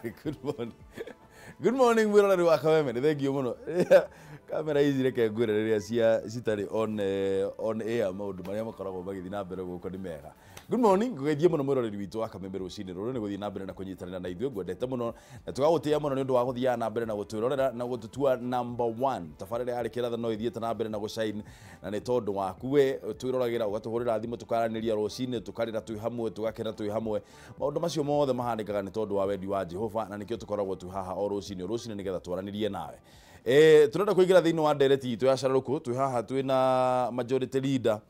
Good morning. Good morning, mwiroreri wa Kameme. Thank you muno. Kamera hizi reke ngwire cia citari on air maundu maria makoragwo magithii na mbere guko ni mega. Good morning, ngugethie muno mwiroreri witu wa Kameme rucini ruru ni guthii na mbere na kunyitanira na ithuĩ ngwendete muno na tugagutia muno ni undu wa guthia na mbere na gutwirorera na gututua number 1 tabarĩra ya kĩratha no ithiĩte na mbere na gushine na ni tondu waku we twiroragĩra ũgatuhũrĩra thimũ tukaranĩria rucini tukarĩra twĩ hamwe tugakena twĩ hamwe maundu macio mothe mahanĩkaga ni tondu wa wendi wa Jehova na nikĩo tukoragwo tu haha o rucini nigetha twaranĩrie nawe. Turenda kuingira thiini wa Ndereti itu ya Cararuku twi haha twi na majority leader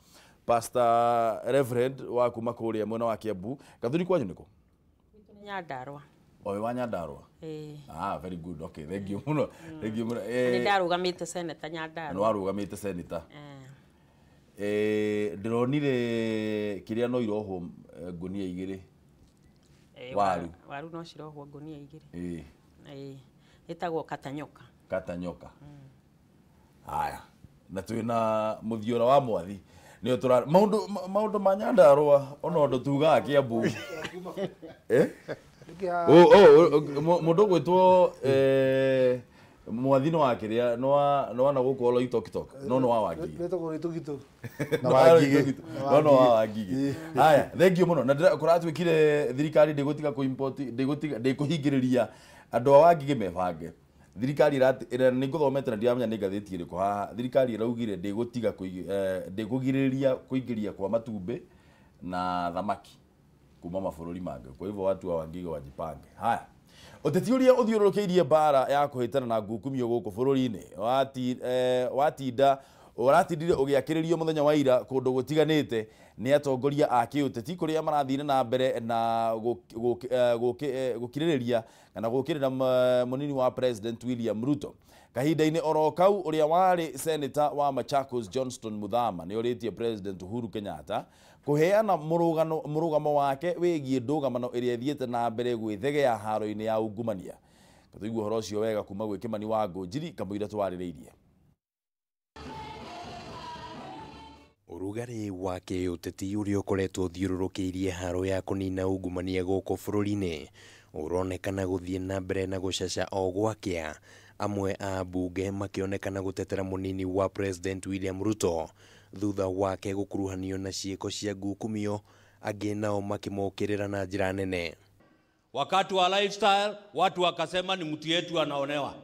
Pastor Reverend wa kuma kuria mwena wa Kiambu. Gathuri kwanyu niko? Nyandarua. Owe wa Nyandarua? Very good. Okay, thank you muno. Thank you muno. Ni ndarugamite senator Nyandarua. No arugamite senator. Ndironire kiria no iroho ngunia igiri. Waru no cirohwo ngunia igiri. Itagwo katanyoka. Katanyoka. Haya. Na twina muthiora wa mwathi. Nio tura maundu ma Nyandarua ono ndo tuga Kiambu. Mundu gwitwo mwathino wa kiria no na gukolo itoktok no wa wagi betoko itokito na wagi no wa wagi. Haya, thank you muno na kuratwikire thirikari ndigutiga ku import ndikuhingiriria andu a wagi mebange. Thirikari ni nguthomete na ndiramenya ni ngathĩti ĩrĩkũ haha. Thirikari ĩraugire ndĩgũgirĩrĩria kũingĩria kwa matumbi na thamaki kuma mabũrũri mangĩ. Kwa hivyo watu wa Wangige wajipange. Haya, ũteti ũrĩa ũthiũrũrũkĩirie mbara ya kũhĩtana na ngukumio gũkũ bũrũri-inĩ ũratindire ũgĩakĩrĩrio mũthenya wa ira kũndũ gũtiganĩte nĩ atongoria a kĩũteti kũrĩa marathire na mbere na gũkirĩrĩria kana gũkĩrĩra mũnini wa President William Ruto. Kahinda-inĩ oro kau ũrĩa warĩ senator wa Machakos Johnston Muthama nĩ orĩtie President Uhuru Kenyatta kũheana mũrũgamo wake wĩgiĩ ndũgamano ĩrĩa ĩthiĩte na mbere gwĩthegea haro-inĩ ya ungumania. Tũigua ũhoro ũcio wega kuma gwĩ Kĩmani wa Ngũnjiri kamũira twarĩrĩirie. Urugari wa kĩũteti ũrĩa ũkoretwo ũthiũrũrũkĩirie haro ya kũnina ungumania gũkũ bũrũri-inĩ ũronekana gũthiĩ na mbere na gũcaca o gwakĩa, amwe a mbunge makĩonekana gũtetera mũnini wa President William Ruto thutha wake gũkuruhanio na ciĩko cia ngukumio, angĩ nao makĩmũkĩrĩra na njĩra nene. Wakati wa lifestyle watu wakasema ni mtu yetu anaonewa,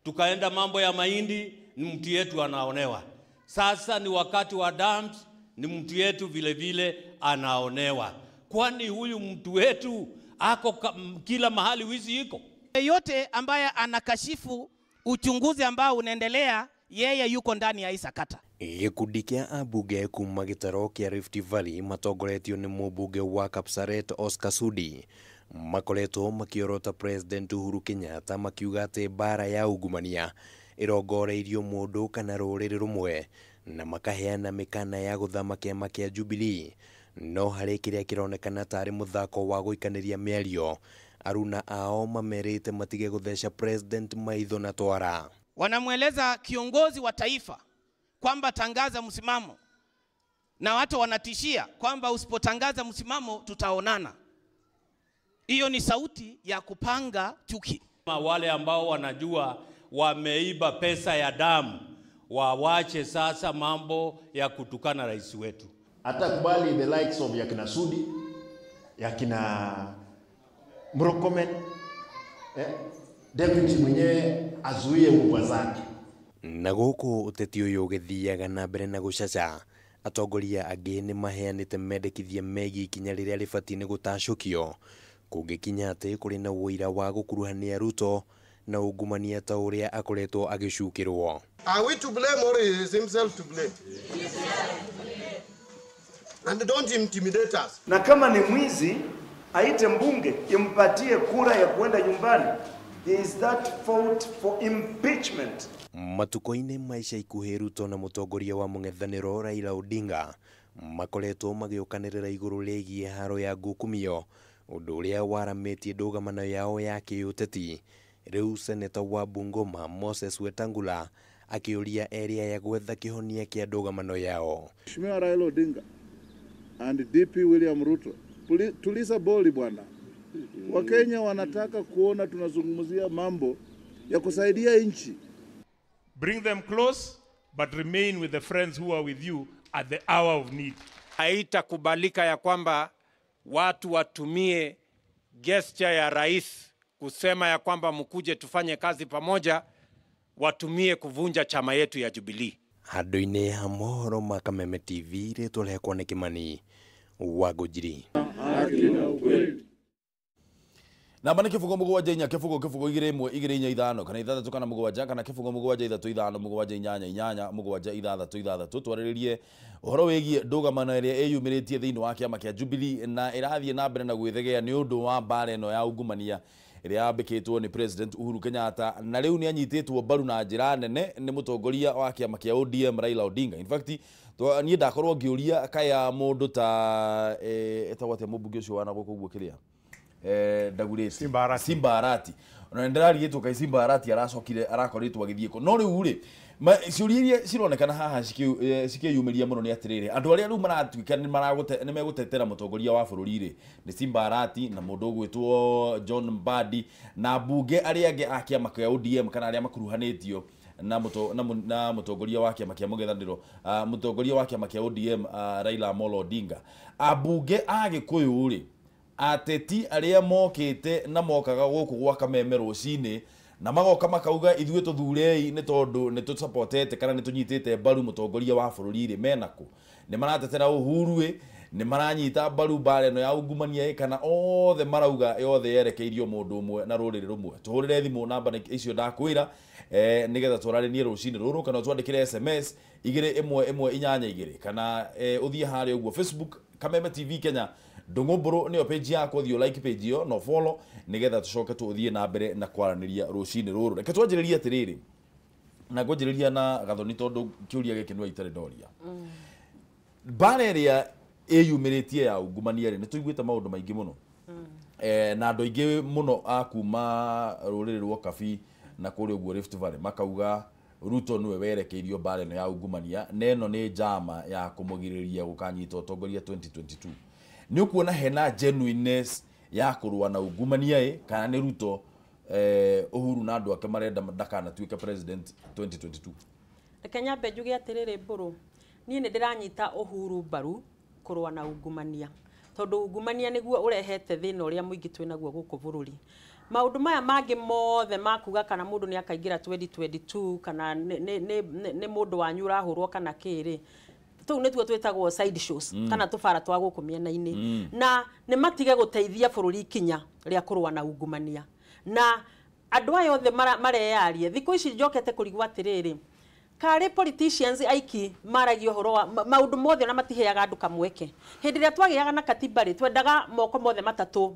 tukaenda mambo ya mahindi ni mtu yetu anaonewa. Sasa ni wakati wa dams ni mtu yetu vile vile anaonewa. Kwani huyu mtu wetu ako kila mahali wizi iko? Yote ambaye anakashifu uchunguzi ambao unaendelea, yeye yuko ndani ya hii sakata. Gĩkundi kĩa ambunge kuma gĩtaro kĩa Rift Valley matongoretio nĩ mũmbunge wa Kapsaret Oscar Sudi makoretwo makĩorota President Uhuru Kenyatta makiuga atĩ mbara ya ungumania ĩrongoreirio mũndũ kana rũrĩrĩ rũmwe na makaheana mĩkana ya gũthama kĩama kĩa Jubilee. No harĩ kĩrĩa kĩronekana tarĩ mũthako wa gũikanĩria mĩario, aruna ao mamerĩte matige gũtheca President maitho na twara. Wanamweleza kiongozi wa taifa kwamba tangaza msimamo, na watu wanatishia kwamba usipotangaza msimamo tutaonana. Hiyo ni sauti ya kupanga chuki. Wale ambao wanajua wameiba pesa ya damu wawache sasa mambo ya kutukana rais wetu. Atakubali the likes of yakina Sudi, yakina Mrokomen, deputy mwenyewe azuie ubwa zake. Na gũkũ ũteti ũyũ ũgĩthiaga na mbere na gũcaca, atongoria angĩ nĩ maheanĩte mendekithia megiĩ ikinya rĩrĩa rĩbatiĩ nĩ gũtacũkio kũngĩkinya atĩ kũrĩ na ũira wa gũkuruhania Ruto na ungumania ta ũrĩa akoretwo agĩcukĩrwo. Are we to blame or is himself to blame? And don't intimidate us. Na kama ni mwizi aite mbunge impatie kura ya kwenda nyumbani. There is that fault for impeachment. Matuko-inĩ maica ikuhĩ Ruto na mũtongoria wa mũng'ethanĩro Raila Odinga makoretwo magĩũkanĩrĩra igũrũ rĩgiĩ haro ya ngukumio, ũndũ ũrĩa waramĩtie ndũgamano yao ya kĩũteti. Rĩu seneta wa Bungoma Moses Wetangula akĩũria area ya gwetha kĩhonia kĩa ndũgamano yao. Mheshimiwa Raila Odinga and DP William Ruto, tuliza boli bwana. Wakenya wanataka kuona tunazungumzia mambo ya kusaidia nchi. Bring them close, but remain with the friends who are with you at the hour of need. Haitakubalika ya kwamba watu watumie gesture ya rais kusema ya kwamba mkuje tufanye kazi pamoja, watumie kuvunja chama yetu ya Jubilee. Handu-inĩ ha mohoro ma Kameme TV rĩtwa rĩakwa nĩ Kĩmani wa Ngũnjiri. Namba nĩ kĩbũgo mũgwanja inya kĩbũgo igĩrĩ ĩmwe igĩrĩ inya ithano kana ithathatũ kana mũgwanja kana kĩbũgo mũgwanja ithatũ ithano mũgwanja inyanya inyanya mũgwanja ithathatũ twarĩrĩrie ũhoro wĩgiĩ ndũgamano ĩrĩa ĩyumĩrĩtie thĩinĩ wa kĩama kĩa Jubilee na ĩrathiĩ na mbere na gwĩthegea nĩ ũndũ wa mbara ĩno ya ungumania ĩrĩa yambĩkĩtwo nĩ President Uhuru Kenyatta na rĩu nĩ anyitĩtwo mbaru na njĩra nene nĩ mũtongoria wa kĩama kĩa ODM Raila Odinga. In fact niĩ ndakorwo ngĩũria kaya mũndũ ta etagwo atĩa mũmbunge ũcio wana gũkũ ũguo kĩrĩa Ndagurĩti Simba Arati ona ndararigĩtwo kai Simba Arati aracokire arakoretwo agĩthiĩ ko no rĩu rĩ ciũria iria cironekana haha cikĩyumĩria mũno nĩ atĩrĩrĩ andũ arĩa rĩu maratuĩka nĩ megũtetera mũtongoria wa bũrũri rĩ nĩ Simba Arati na mũndũ ũgwĩtwo John Mbadi na mbunge arĩa angĩ a kĩama kĩa ODM kana arĩa makuruhanĩtio na mũtongoria wa kĩama kĩa mũng'ethanĩro mũtongoria wa kĩama kĩa ODM Raila Amolo Odinga ambunge a Gĩkũyũ rĩ ateti arĩa mokĩte na mokaga gũkũ gwa Kameme rũcinĩ na magoka makauga ithuĩ tũthurei nĩ tondũ nĩ tũsupportete kana nĩ tũnyitĩte mbaru mũtongoria wa bũrũri rĩ menako nĩ maratetera Uhuru nĩ maranyita mbaru mbara ĩno ya ungumania kana othe marauga yothe yerekeirio mũndũ ũmwe na rũrĩrĩ rũmwe. Tũhũrĩre thimũ namba icio ndakwĩra nĩgetha tũrarĩnie rũcinĩ rũrũ kana twandĩkĩre SMS 2112 kana ũthiĩ harĩa ũguo Facebook Kameme TV Kenya Ndung'ũmbũrũ nĩyo page yakwa thio like page yo no follow nigetha tũcoke tũthiĩ na mbere na kwaranĩria rũcinĩ rũrũ. Reke twanjĩrĩrie atĩrĩrĩ na ngwanjĩrĩria na Gathoni tondũ kĩũria gĩkĩ nĩ itarĩ ndoria. Mbara ĩrĩa ĩyumĩrĩtie ya ungumania nĩ tũiguĩte maũndũ maingĩ mũno na andũ aingĩ mũno a kuma rũrĩrĩ rwa Kabi na kũrĩa ũguo Rift Valley makauga Ruto nĩwe werekeirio mbara ĩno ya ungumania na ĩno nĩ njama ya kũmũgirĩrĩria gũkanyita ũtongoria 2022. Nĩ ũkuona hena genuineness ya kũrũa na ungumania kana nĩ Ruto Uhuru na andũ ake marenda ndakanatuĩke president 2022. Reke nyambe njuge atĩrĩrĩ Mbũrũ niĩ nĩ ndĩranyita Uhuru mbaru kũrũa na ungumania tondũ ungumania nĩguo ũrehete thĩna ũrĩa mũingĩ twĩnaguo gũkũ bũrũri. Maũndũ maya mangĩ mothe makuga kana mũndũ nĩ akaingĩra 2022 kana nĩ mũndũ wanyu ũrahũrwo kana kĩrĩ tu nĩtuo twĩtagwo side shows kana tũbara twa gũkũ mĩena-inĩ na nĩ matige gũteithia bũrũri ikinya rĩa kũrũa na ungumania na andũ aya othe mareyarie thikũ ici njokete kũrigwo atĩrĩrĩ karĩ politicians aiki maragia ũhoro wa maũndũ mothe na matiheaga andũ kamweke hĩndĩ ĩrĩa twagĩaga na katiba rĩ twendaga moko mothe matatũ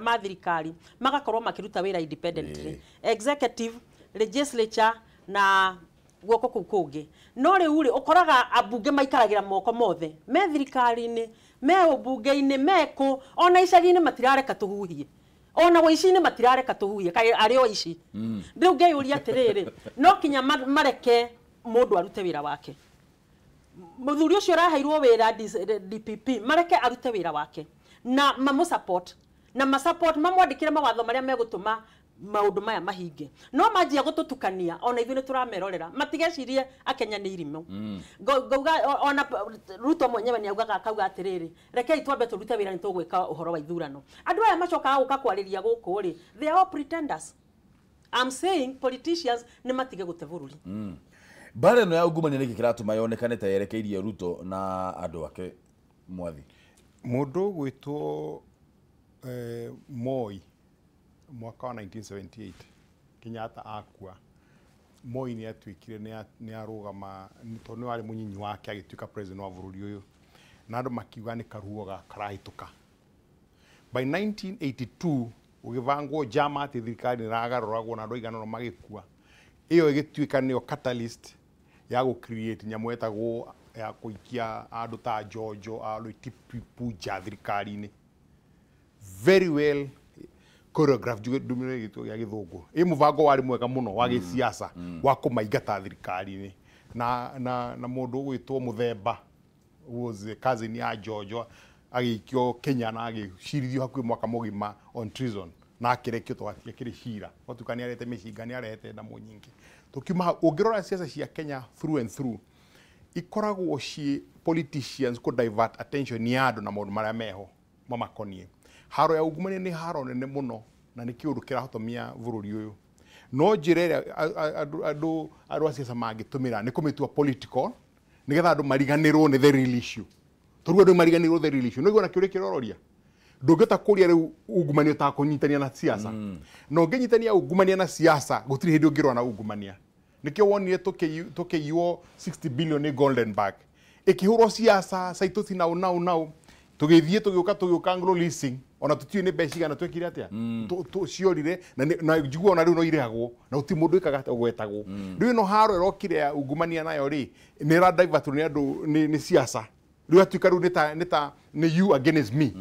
ma thirikari magakorwo makĩruta wĩra independently executive legislature na guoko kũu kũngĩ no rĩu rĩ ũkoraga ambunge maikaragĩra moko mothe me thirikari-inĩ me ũmbunge-inĩ meko ona icagi-inĩ matirareka tũhuhie ona ũici-inĩ matirareka tũhuhie kaĩ arĩ o ici rĩu ngeyũria atĩrĩrĩ no kinya mareke mũndũ arute wĩra wake mũthuri ũcio araheirwo wĩra DPP mareke arute wĩra wake na mamũsupport na masupport mamwandĩkĩre mawatho marĩa megũtũma maũndũ maya mahinge no manjia gũtũtukania ona ithuĩ nĩ tũramerorera matigecirie Akenya nĩ irimũ ngauga ona Ruto mwenyewe nĩ augaga akauga atĩrĩrĩ rekei twambe tũrute wĩra nĩ tũgwĩka ũhoro wa ithurano andũ aya macokaga gũka kwarĩria gũkũ rĩ they are all pretenders. I'm saying politicians nĩ matige gũte bũrũri. Mbara ĩno ya ungumania nĩkĩ kĩratũma yonekane ta yerekeirie Ruto na andũ ake mwathi mũndũ gwĩtwo Moi mwaka wa 1978 Kenyatta akua Moi nĩ atuĩkire nĩ arũgama tondũ nĩ warĩ mũnyinyi wake agĩtuĩka president wa bũrũri ũyũ na andũ makiuga nĩ karuo karahĩtũka. By 1982 ũgĩbangwo njama atĩ thirikari nĩragarũragwo na andũ aigana ũna magĩkua ĩyo ĩgĩtuĩka nĩyo catalyst ya gũ-create nyamũ etagwo ya kũikia andũ ta Jojo Loitipuja thirikari-inĩ very well choreographed dumire gitu ya githungu mubango wari mwega muno wa gisiasa wa kumaingata thirikari-inĩ na mundu gwitwo Muthemba was cousin ya Jojo agikio Kenya na agicirithio hakuhi mwaka mugima on treason na akirekio twatia kiri cira otukania arete micinga ni arete na munyingi tukiuma ungirora siasa cia Kenya through and through ikoragwo ci politicians ko divert attention ni andu na maundu maria meho mamakonie haro ya ungumania ni haro nene muno na ni kiundu kirahotomia bururi uyu no njire andu a siasa mangitumira ni kumitua political nigetha andu mariganirwo ni the real issue toruo andu mariganirwo the real issue no igona kiuri kirororia ndungeta kuria riu ungumania ta kunyitania na siasa no nginyitania ungumania na siasa gutiri hindi ungirwa na ungumania nikio wonire tukiywo 60 billion ni golden bag ikihurwo siasa saituthi now tugithie tugiuka anglo leasing ona tutiyo ni mbeca igana twekire atia ciorire na njigua ona riu no irehagwo na uti mundu ikaga gwetagwo riu no haro irokire ya ungumania nayo ri ni ra divert ni andu ni siasa riu atuika riu ni you against me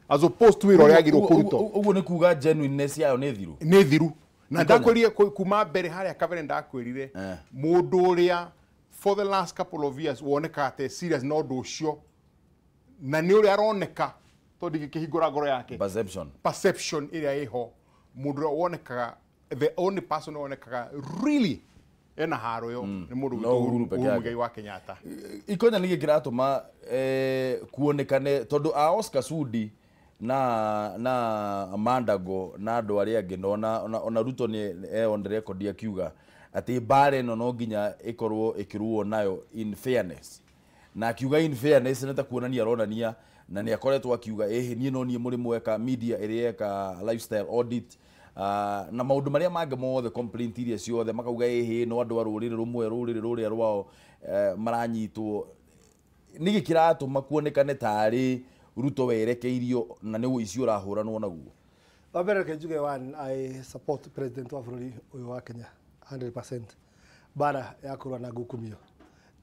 as opposed to iro yagirwo kuruto uguo ni kuga genuineness yayo ni thiru na ndakwirie kuma mbere haria kabere ndakwirire mundu uria for the last couple of years woneka ate serious no ndu ucio na ni uri aroneka tondiki kihingura ngoro yake perception iria iho mundu wonekaga the only person wonekaga really ena haro yo ni mundu Uhuru wa Kenyatta ikonya ni gikiratuma kuonekane tondu a Oscar Sudi na Mandago na andu aria angi ona Ruto ni on the record akiuga ati bare no nginya ikorwo ikiruo nayo in fairness na akiuga in fairness neta kuonania aronania na ni akoretwo akiuga nie no nie muri mweka media irieka lifestyle audit na maundu maria mange mothe complaint iria ciothe makauga no andu arurire rumwe rurire ruria rwao maranyitwo ni gikiratuma kuonekane tari Ruto werekeirio na ni uici urahuranwo naguo wabere kejuge I support president wa bururi uyu wa Kenya 100% bara ya kurwa na gukumio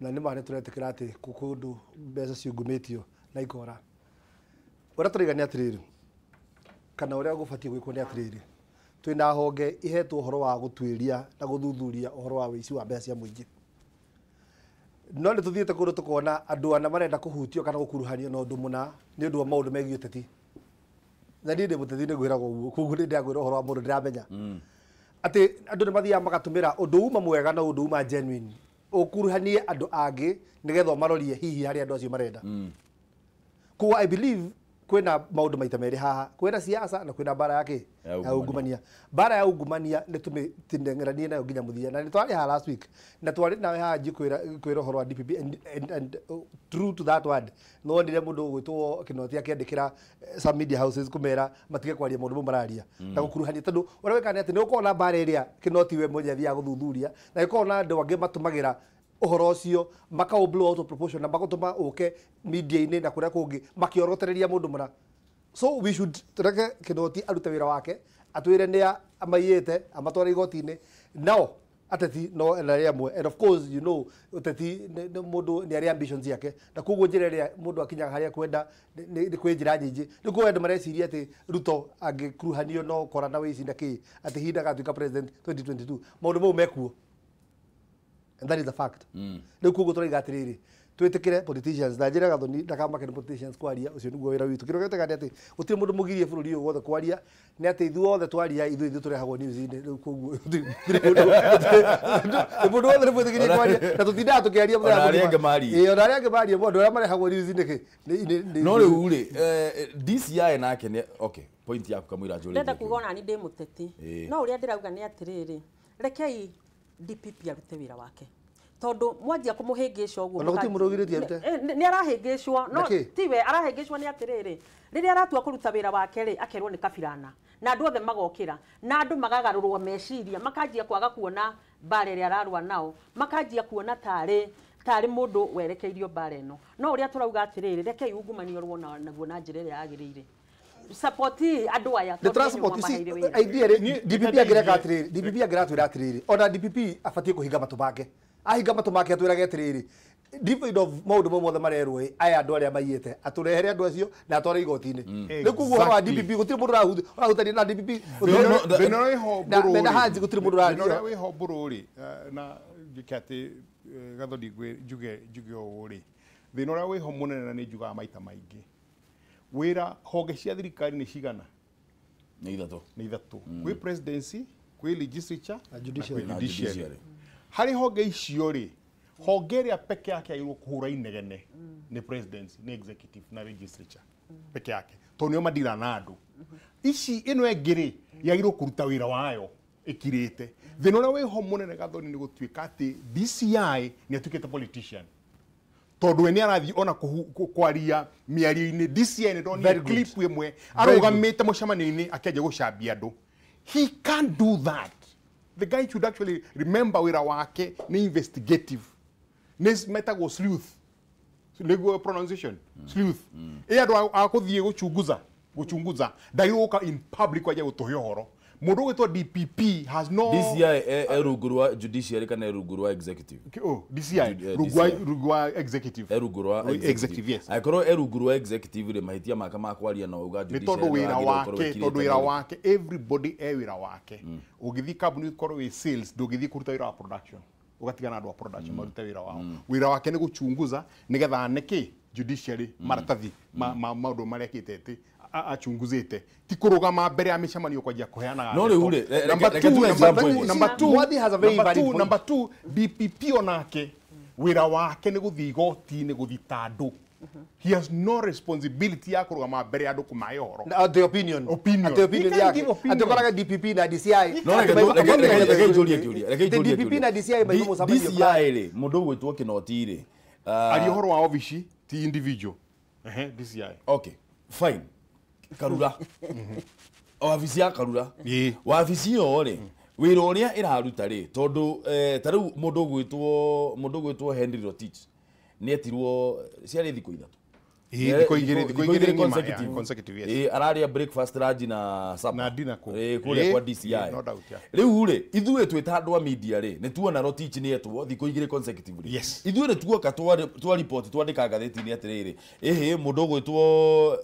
na ni mane turetekera ati kukundu mbeca ciungumitio na ikora ora turigania atiriri kana uria gubatie gwikwo ni atiriri twina honge ihetwo uhoro wa gutwiria na guthuthuria uhoro wa wici wa mbeca muingi no ni tuthiete kundu tukona andu ana marenda kuhutio kana gukuruhanio na undu muna ni undu wa maundu megie uteti na ndi muteti ni gwiragwo uguo koguo ndi ndagwira uhoro wa mundu ndiramenya ati andu ni mathia magatumira undu uma mwega na undu uma genuine ukuruhanie andu angi nigetha marorie hihi hari andu acio marenda ko I believe kwena maundu maita meri haha kwena siasa na kwena bara yake ya ungumania bara ya ungumania ni tumitindengeranie nayo nginya muthia na ni twari ha last week na twari nawe ha kwira horo wa DPP and true to that word no ndire mundu gwitwo Kinoti akiandikira some media houses kumera matige kwaria maundu mararia na gukuruhania tondu ora wekane ati ni ukona bara iria Kinoti we mwenye thia guthuthuria na ikona andu angi matumagira uhoro ucio makao blow out of proportion na makotuma uke media ine na kuria kungi makiorotereria mundu mura so we should tureke Kinoti arute wira wake atwire ni amayete amatwara igotine nao ateti no na yamwe and of course you know uteti mundu ni ari ambitions yake na kuguo njira ria mundu akinya haria kwenda ni kwenjira nyingi ni kwenda mareciria ati Ruto agikuruhanio no kora na wici ndaki ati hinda gatuika president 2022 mundu mau mekuo and that is the fact ni kuguo turiga atiriri twitikire politicians na njira gathoni ndakama kene politicians kwaria ucio niguo wira witu kirogete gati ati uti mundu mugirie bururi uyu wothe kwaria ni ati ithu othe twaria ithu turehagwo news ine kuguo mundu wothe mutigirie kwaria na tutinda tukiaria ona aria ange mari ona aria ange mari mundu aria marehagwo news ine no riu ri DCI nake ni okay point yaku kamwira njuri ndenda kuona ni ndi muteti no uria ndirauga ni atiriri rekei DPP arute wira wake tondu mwanjia kumuhingisha uguo no timurugiritie ni arahingishwa no tiwe arahingishwa ni atiriri riria aratua kuruta wira wake ri akerwo ni kabirana na andu othe magokira na andu magagarurwo meciria makanjia kwaga kuona bare ria ararwa nao makanjia kuona tari mundu werekeirio bare eno no uria turauga atiriri rekei ungumania rwona naguo na njira ria agirire support andu aya the transport idea DPP agireka atiriri DPP agiratwira atiriri ona DPP afatie kuhinga matubake ahinga matumake atwirage atiriri divide of maundu mothe marerwo aya andu aria maiyete aturehere andu acio na atware igotini ni kuguo wa DPP gutiri mundu rahutani na DPP thina iho bururi na haji gutiri mundu rahutani thina iho bururi na gikati gathodi juge uri thina uria wiho munene na ni juga maita maingi wira honge cia thirikari ni cigana ni ithatu kwi presidency kwi legislature na judiciary hari honge icio ri honge ria peke yake ayirwo kuhura inegene ni presidency ni executive na legislature peke yake to nio madira na andu ici ino engiri yagirwo kuruta wira wayo ikirite thina uria wi ho munene gathoni ni gutuika ati DCI ni atukite politician tondu we ni arathi ona kwaria miario-ini DCI ni ndoni clip imwe arugamite mucemania-ini akenja gucambia andu. He can't do that. The guy should actually remember wira wake ni investigative nes metagwo sleuth legal pronunciation sleuth andu akuthie guchunguza ndairuka in public waje gutuhe horo mundu witwa DPP has no DCI erugurwa judiciary kana erugurwa executive DCI rugwa executive erugurwa executive yes aikoro erugurwa executive re mahitia maka makwaria na uga judiciary tondu wira wake everybody wira wake ugithi company ikoro wi sales ndugithi kuruta wira wa production ugatigana andu wa production maruta wira wao wira wake ni guchunguza nigetha aneke judiciary maratathi maundu maria kitete achunguzite ti kurugama mbere ya micemanio kwajia kuheana no ule number 2 DPP onake wira wake ni guthi igoti-ini guthita andu. He has no responsibility ya kurugama mbere ya andu kumahe horo the opinion yake atokoraga DPP na DCI no reke julia DPP na DCI mai musamani DCI ri mundu gwitwo kinoti ri ari horo wa office ti individual DCI okay fine Karura wabici ya Karura wabici yo ri wira uria iraruta ri tondu tariu mundu gwitwo Henry Rotich ni etirwo ciari thiko ithatu thiko igiri consecutive araria breakfast lunch na supper na dinner kuria kwa DCI riu ri ithuĩ twita andu a media ri ni tuona Rotich ni etwo thiko igiri consecutively ithuĩ ni tuoka twa report twandika gatheti-ini atiriri mundu gwitwo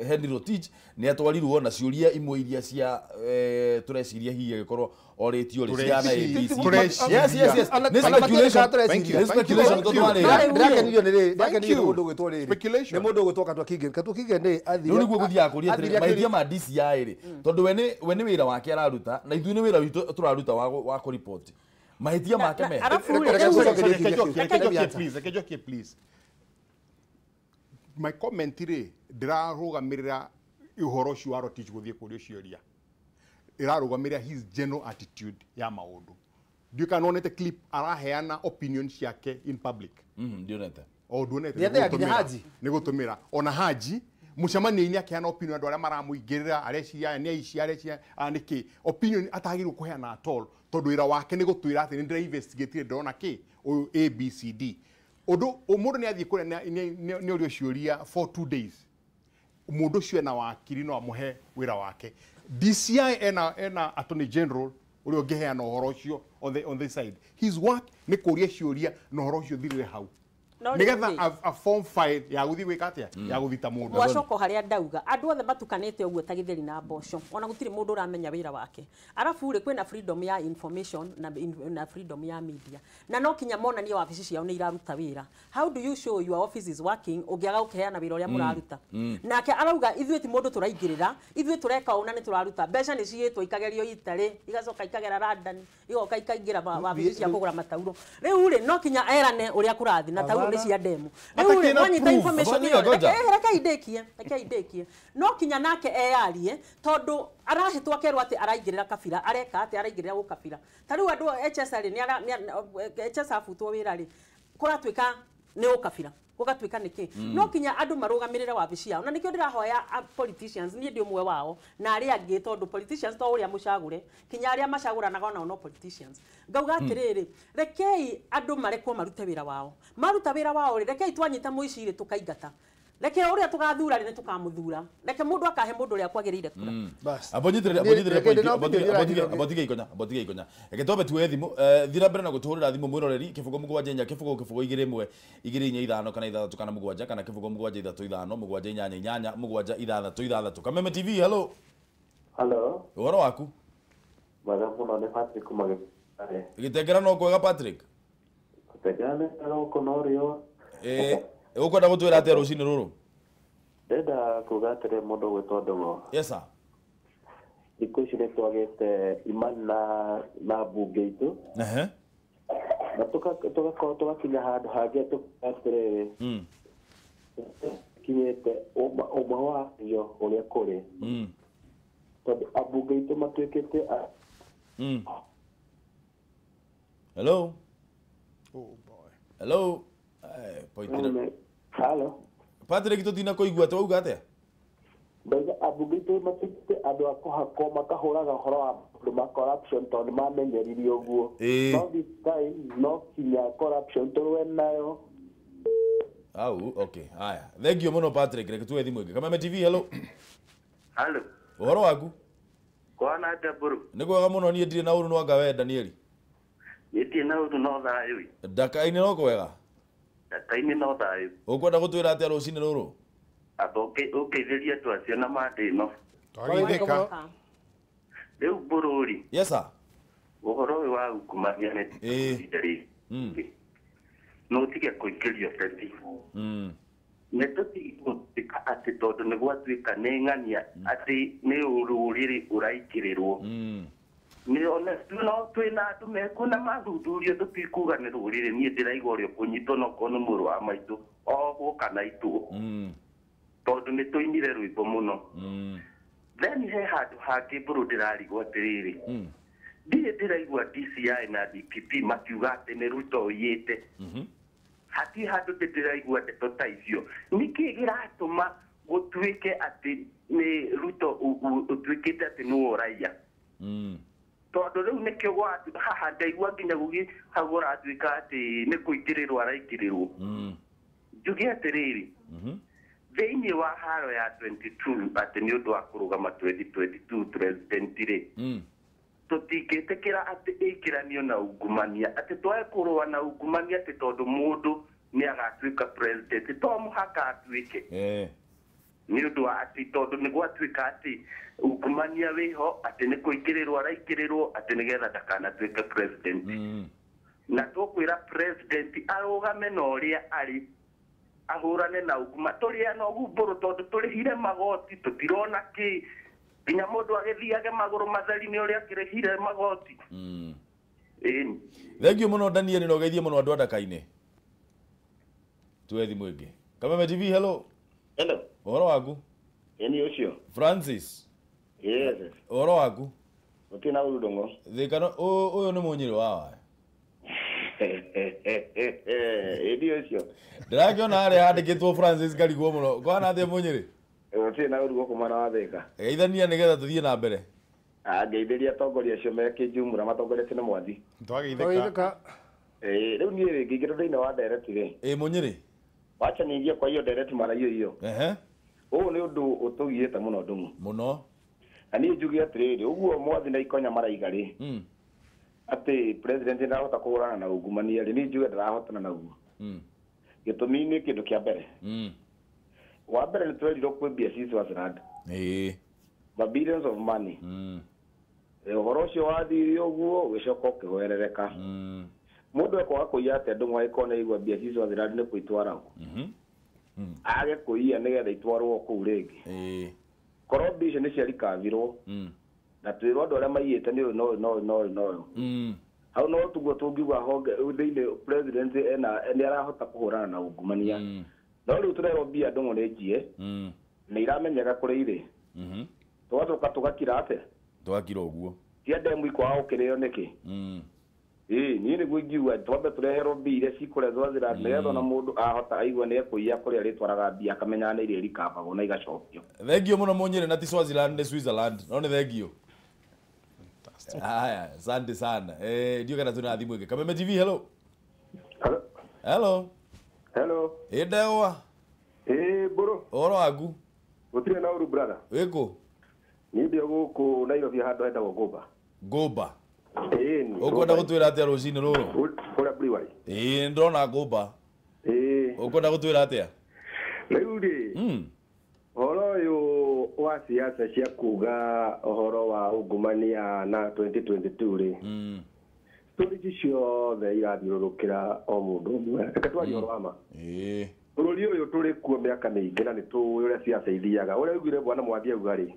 Henry Rotich ni atwarirwo na ciuria imwe iria cia tureciria hihi agikorwo oretio ri ciana ABC yes speculation mundu gwitwo riri ni mundu gwitwo katwa kige ni athire no niguo guthia kuria atiri mahithia ma DCI ri tondu we ni wira wake araruta na ithuĩ ni wira witu turaruta wa ku report mahithia make me please my comment ri ndirarugamirira uhoro ucio wa Rotich guthie kuria ciuria irarugamirira his general attitude ya maundu ndio nonete clip araheana opinions yake in public ndionete ndionete ni gutumira ona Haji mucemania-ini akeana opinion andu aria maramuingirira areciria ni aici areciria aniki opinion atagirwo kuheana at all tondu wira wake ni gutwira ati ni ndira investigate ndona ki uyu ABCD undu mundu ni athie kuria ni urio ciuria for 2 days mundu cio na wakiri no amuhe wira wake DCI ena attorney general urio ngeheana uhoro ucio on the side his work ni kuria ciuria na uhoro ucio thirire hau nigetha a form file ya guthi gwika atia ya guthita mundu mwacoko haria ndauga andu othe matukanite uguo ta githeri na mboco ona gutiri mundu uramenya wira wake arafu ri kwina freedom ya information na freedom ya media na no kinya monanie wabici ciao ni iraruta wira how do you show your office is working ugiaga ukeheana wira uria muraruta nake arauga ithuĩ ti mundu turaingirira ithuĩ tureka una ni turaruta mbeca ni ciitwo ikagerio itari igacoka ikagera London igoka ikaingira wabici cia kugura matauro riu ri no kinya erane uria kurathi na tauro ni cia demo riu wanyita information iyo reke idekie no kinya nake eyarie tondu arahitwo akerwo ati araingirira kabira areka ati araingirira gukabira tariu andu HSR ni HS afutwo wira ri kuratwika ni ukabira gugatuika niki no kinya andu marugamirire wabici yao na nikio ndirahoya politicians ni ndi umwe wao na ari angi tondu politicians to uria mucagure kinya aria macaguranaga ona no politicians ngauga atiriri rekei andu marekwo marute wira wao maruta wira wao rekei twanyita muici ri tukaingata reke uria tugathura ni tukamuthura reke mundu akahe mundu uria kwagirire kura bas abonyitire abotige ikonya reke tobe tuwe thimu thira mbere na guturira thimu mwiroreri kifugo mugwanja nya kifugo igire imwe igire inya ithano kana ithatatu kana mugwanja kana kifugo mugwanja ithatu ithano mugwanja inyanya mugwanja ithatatu Kameme TV hello uhoro waku Madam ni Patrick Kumage gitengera no kwega Patrick gitengera no konorio ukwenda gutwira atia rucini ruru Ndenda kuga atĩrĩ mũndũ gwĩtwo Ndũng'ũ. Yes sir. Thikũ ici nĩ twagĩte imani na mbunge itũ. Na tũgakorwo tũgakinya handũ hangĩ atĩrĩrĩ. Kinyĩte ũmwe wario ũrĩa kũrĩ. Tondũ ambunge itũ matuĩkĩte. Hello. Oh boy. Hello. Hello. Patrick tutina kuigua twauga atia? Ndauga ambunge itũ matuĩkĩte andũ a kũhakwo makahũraga ũhoro wa corruption tondũ mamenyeririe ũguo. No this time no kinya corruption tũrũe nayo. Okay. Haya. Thank you muno Patrick. Reke tuwe thimu ĩngĩ. Kameme TV, hello. Hello. Ũhoro waku? Kwana Ndaburu. Nĩ kwega mũno niĩ ndirĩ na ũru no anga we Danieli. Ndirĩ na ũru no thayũ. Ndaka-inĩ no kwega? Ndaka-inĩ no thayũ. Ũkwenda gũtwĩra atĩa rũcinĩ rũrũ? Ũkĩithĩria andũ acio na mandĩno. Twageithĩka. Rĩu Mbũrũri. Yes sir. Ũhoro ũyũ wa ungumania nĩ tũtirĩ. No tige kũingĩrio teti. Nĩ tũtigũtuĩka atĩ tondũ nĩ gwatuĩka nĩ ng'ania atĩ nĩ rũrĩrĩ ũraingĩrĩrwo. No twĩna andũ mekuna mathuthurio tũtikuga nĩ rũrĩrĩ. Niĩ ndĩraigua ũrĩa kũnyitwo no korwo nĩ mũrũ wa maitũ ohwo kana itũ. Tondũ nĩ tũinire rwĩmbo mũno. Then he handũ hangĩ Mbũrũ ndĩrarigwo atĩrĩrĩ. Ndirĩ ndĩraigua DCI na DPP makiuga atĩ nĩ Ruto ũiyĩte. Hatirĩ handũ ndĩraigua ndeto ta icio. Nĩkĩ gĩratũma gũtuĩke atĩ nĩ Ruto ũtuĩkĩte atĩ nĩ ũraiya? Tondũ rĩu nĩkĩo haha ndaigua nginya gũgĩ hau ũratuĩka atĩ nĩ kũingĩrĩrwo araingĩrĩrwo. Njuge atĩrĩrĩ, thĩinĩ wa haro ya 22 atĩ nĩ ũndũ wa kũrũgama 2022 president-rĩ, tũtingĩtĩkĩra atĩ ĩkĩranio na ungumania, atĩ twae kũrũa na ungumania atĩ tondũ mũndũ nĩ agatuĩka president, to mũhaka atuĩke. Nĩ ũndũ wa atĩ tondũ nĩ gwatuĩka atĩ ungumania wĩho atĩ nĩ kũingĩrĩrwo araingĩrĩrwo atĩ nĩgetha ndakanatuĩke president. Na tũkwĩra president arũgame na ũrĩa arĩ, ahũrane na unguma tũrĩa no Mbũrũ tondũ tũrĩhire magoti tũtirona kĩ nginya mũndũ agĩthiage magũrũ matheri nĩ ũrĩa akĩrĩhire magoti. Thank you muno Daniel, na ũgeithie mũno andũ a Ndaka-inĩ. Tuwe thimũ ĩngĩ. Kameme TV, hello. Hello. Ũhoro waku? Nĩ ũcio. Francis. Yes. Ũhoro waku? Ũtirĩ na ũru Ndũng'ũ. Thĩkano ũyũ nĩ Mũnyĩrĩ wawa. Nĩ ũcio. Ndĩrakĩona harĩa handĩkĩtwo Francis ngarigwo mũno. Kwana atĩa Mũnyĩrĩ? Ũtirĩ na ũru gũkũ mwena wa Thĩka. Geithania nĩgetha tũthiĩ na mbere. Ngeithĩria atongoria acio me Kĩnjumũra matongoretie nĩ Mwathi. Twageithĩka. Rĩu niĩ ngĩingĩra thĩinĩ wa Ndereti-rĩ. Mũnyĩrĩ. Wacha niingie kwa hiyo Ndereti maraio hiyo. Ũũ nĩ ũndũ ũtũgiĩte mũno Ndũng'ũ. Mũno. Na niĩ njuge atĩrĩrĩ, ũguo Mwathi na Ikonya maraiga-rĩ, atĩ president ndarahota kũhũrana na ungumania-rĩ, niĩ njuge ndarahotana naguo. Gĩtũmi nĩ kĩndũ kĩa mbere. Wa mbere nĩ twerirwo kwĩmbia sisi Swaziland. The billions of money. Ũhoro ũcio wathiire ũguo ũgĩcoka ũkĩhoerereka. Mũndũ ekwaga kũiya atĩa Ndũng'ũ agĩkorwo nĩ aigua mbia sisi Swaziland nĩ kwĩtwaragwo. Age kũiya nĩgetha itwarwo kũu rĩngĩ. Korwo mbia icio nĩ ciarikavirwo na twĩrwo andũ arĩa maiyĩte nĩ ũyũ. Hau no tuguo tũngiuga honge thĩinĩ president nĩ arahota kũhũrana na ungumania. No rĩu tũrerwo mbia Ndũng'ũ nĩ njie nĩ iramenyeka kũrĩ irĩ. Tũgacoka tũgakira atĩa? Twakira ũguo. Tia ndemu ikwaga gũkĩrĩo nĩkĩ? Niĩ nĩguo ingiuga twambe tũreherwo mbia iria cikũrĩa Swaziland nĩgetha ona mũndũ ahota aigua nĩ ekũiya kũrĩa arĩtwaraga mbia akamenya nĩ iria irikabagwo na igacokio. Thengio mũno Mũnyĩrĩ, na ti Swaziland nĩ Switzerland. No nĩ thengio. Haya, asante sana. Ndio kana tuna thimũ ĩngĩ. Kameme TV, hello. Hello. Hello. Ndewa. Mbũrũ. Ũhoro waku? Gũtirĩ na ũru brother. Wĩkũ? Niĩ ndĩ gũkũ Nairobi handũ hetagwo Gũmba. Gũmba. Ũkwenda gũtwĩra atĩa rũcinĩ rũrũ? Kũrĩa Brewery. Ndĩrona Gũmba. Ũkwenda gũtwĩra atĩa? Rĩu-rĩ, ũhoro ũyũ wa siasa cia kuga ũhoro wa ungumania na 2022-rĩ, stories ciothe irathiũrũrũkĩra o mũndũ ũmwe. Reke twarie ũhoro wa ma. Bũrũri ũyũ tũrĩ kuo mĩaka mĩingĩ na nĩ tũĩ ũrĩa ciaca ithiaga. Ũrĩa augire bwana Mwathi auga rĩ,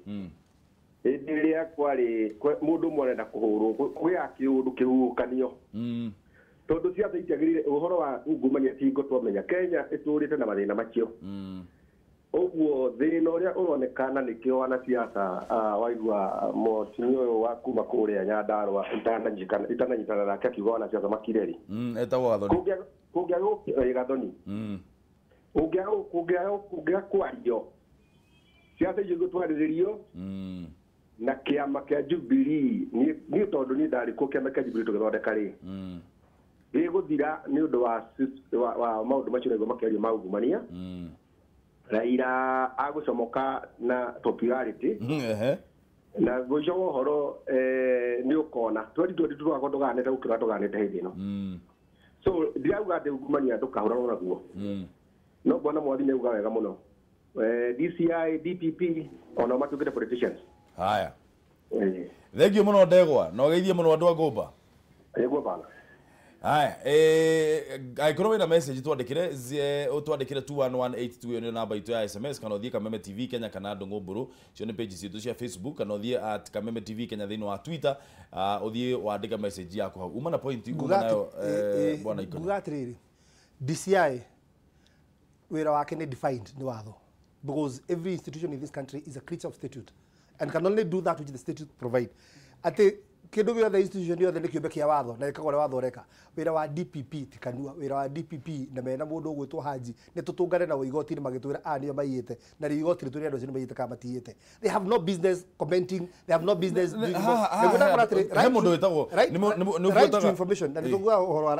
hĩndĩ ĩrĩa kwarĩ mũndũ ũmwe arenda kũhũrwo kwĩya kĩũndũ kĩhuhũkanio. Tondũ ciaca itiagĩrĩire ũhoro wa ungumania tingo twamenya Kenya ĩtũrĩte na mathĩna macio. Ũguo thĩna ũrĩa ũronekana nĩkĩo wana ciaca waigua mũtumia ũyũ wa kuma kũrĩa Nyandarũa itananyitana nake akiuga wana ciaca makire rĩ. Etagwo Gathoni. Kũngĩaga kwario ciaca icio gũtwarĩrĩrio na kĩama kĩa Jubilee niĩ tondũ niĩ ndarĩ kũ kĩama kĩa Jubilee tũgĩthondeka rĩ gĩgũthira nĩ ũndũ wa maũndũ macio naiguo makĩario ma ungumania. Raila agũcomoka na popularity na gũico ũhoro nĩ ũkona 2022 tũgakorwo tũganĩte gũkĩra tũganĩte hĩndĩ ĩno. So ndirauga atĩ ungumania ndũkahũranwo naguo, no bwana Mwathi nĩ auga wega mũno DCI DPP ona matuĩkĩte politicians. Haya, thengio mũno Ndegwa na ũgeithie mũno andũ a Ngũmba. Nĩguo bana. Haya, angĩkorwo wĩna message twandĩkire 21182 nĩ namba itũ ya SMS, kana ũthiĩ Kameme TV Kenya kana Ndũng'ũ Mbũrũ, cio nĩ page citũ cia Facebook, kana ũthiĩ @Kameme TV Kenya thĩinĩ wa Twitter, ũthiĩ wandĩka message yaku hau. Uma na point kuma nayo bwana Ikono. Nguga atĩrĩrĩ, DCI wĩra wake nĩ defined nĩ watho, because every institution in this country is a creature of statute and can only do that which the statute provide. Atĩ kĩndũ gĩothe institution yothe nĩ kĩũmbe kĩa watho na ĩkaga ũrĩa watho ũreka. Wĩra wa DPP ti kanua, wĩra wa DPP na mena mũndũ ũgwĩtwo Haji nĩ tũtũngane na igoti-inĩ magĩtwĩra nĩo maiyĩte na igoti rĩtwĩra andũ acio nĩ maiyĩte kana matiyĩte. They have no business commenting, they have no business right to information na nĩtũguga ũhoro wa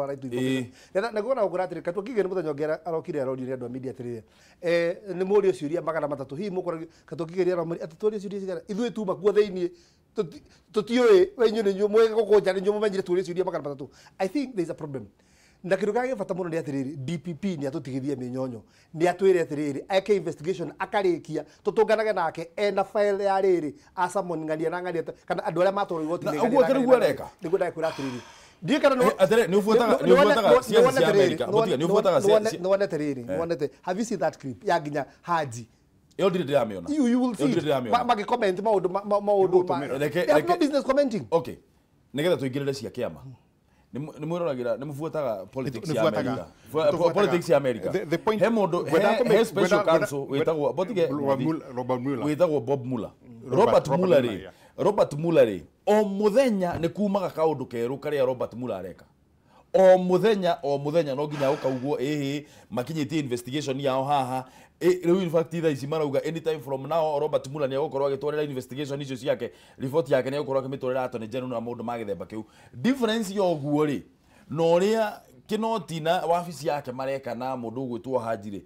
right to information. Na kuona ũgũra atĩrĩ Katwakige nĩ mũthenya ũngĩ arokire arorio andũ a media atĩrĩrĩ nĩ mũrio ciũria magana matatũ hihi mũkora Katwakige rĩara atũtũria ciũria cigana ithuĩ tu makuo thĩinĩ tutiwe wenyu ni nyumwe gukunja ni nyumwe menyire turie ciuria magana matatũ. I think there is a problem. Na kĩndũ kĩrĩa gĩbata mũno nĩ atĩrĩrĩ DPP nĩ atũtigithie mĩnyonyo, nĩ atwĩre atĩrĩrĩ eke investigation akarĩkia tũtũnganage nake ena file ya rĩrĩ acamoningania na ngania kana andũ arĩa matwarwo igoti-inĩ ũguo kĩrĩguo areka nĩguo ndakwĩra atĩrĩrĩ ndiye kana nĩ ũbuataga ciaca cia Amerika nĩ ũbuataga nĩwonete have you seen that clip ya nginya Haji? You will see magi comment maũndũ they have no business commenting. Okay, nigetha tuingĩrĩre cia kĩama nĩ mwĩroragira nĩ mũbuataga politics ya America, politics ya America. He mũndũ he special counsel wĩtagwo Bob Mueller, Robert Mueller o mũthenya nĩ kumaga kaũndũ kerũ karĩa Robert Mueller areka o muthenya no nginya ukaugwo makinyĩtie investigation yao haha rĩu in fact tha ici marauga anytime from now Robert Mueller nĩ agũkorwo agĩtwarĩra investigation icio ciake report yake nĩ agũkorwo akĩmĩtwarĩra Attorney General na mũndũ magĩthemba kĩu. Difference yo guo rĩ na ũrĩa kĩnoti na wabici yake mareka na mũndũ ũgwĩtwo Haji,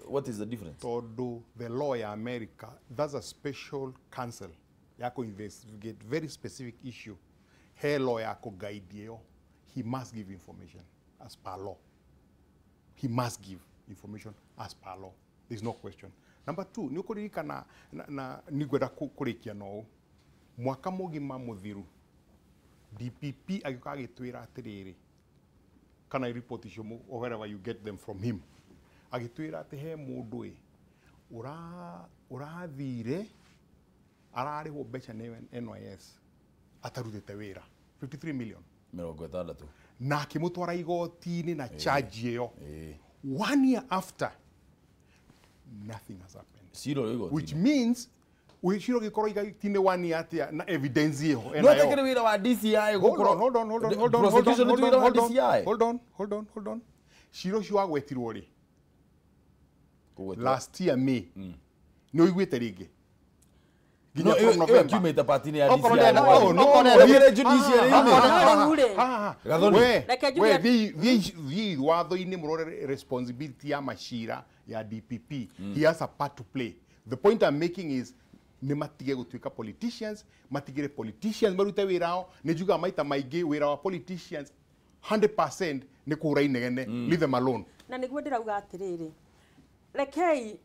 what is the difference? Tondũ the law ya America, that's a special counsel ya ku investigate very specific issue. He law ya ku guide yo. He must give information as per law. He must give information as per law. There's no question. Number two, ni ukuririkana na nigwenda kurikia no mwaka mugima muthiru DPP agĩuka agĩtwĩra atĩrĩrĩ kana report icio or wherever you get them from him agĩtwĩra atĩ he mũndũ ũrathire ararĩhwo mbeca nĩ NYS atarutĩte wĩra 53 million na akĩmũtwara igoti-inĩ na charge ĩyo 1 year after nothing has happened, which means Wishiro gĩkorwo igoti-inĩ 1 year atia na evidence ĩyo no tekere wĩra wa DCI hold on Shiro cio agwetirwo rĩ last year May nĩ ũiguĩte rĩngĩ no kiumĩte party-inĩ ya DCI thiĩ watho-inĩ mũrore responsibility ya macira ya DPP. He has a part to play. The point I'm making is nĩ matige gũtuĩka politicians, matigire politicians marute wĩra wao. Nĩ njuga maita maingĩ wĩra wa politicians 100% nĩ kũhũra inegene, leave them alone. Na nĩguo ndĩrauga atĩrĩrĩ rekei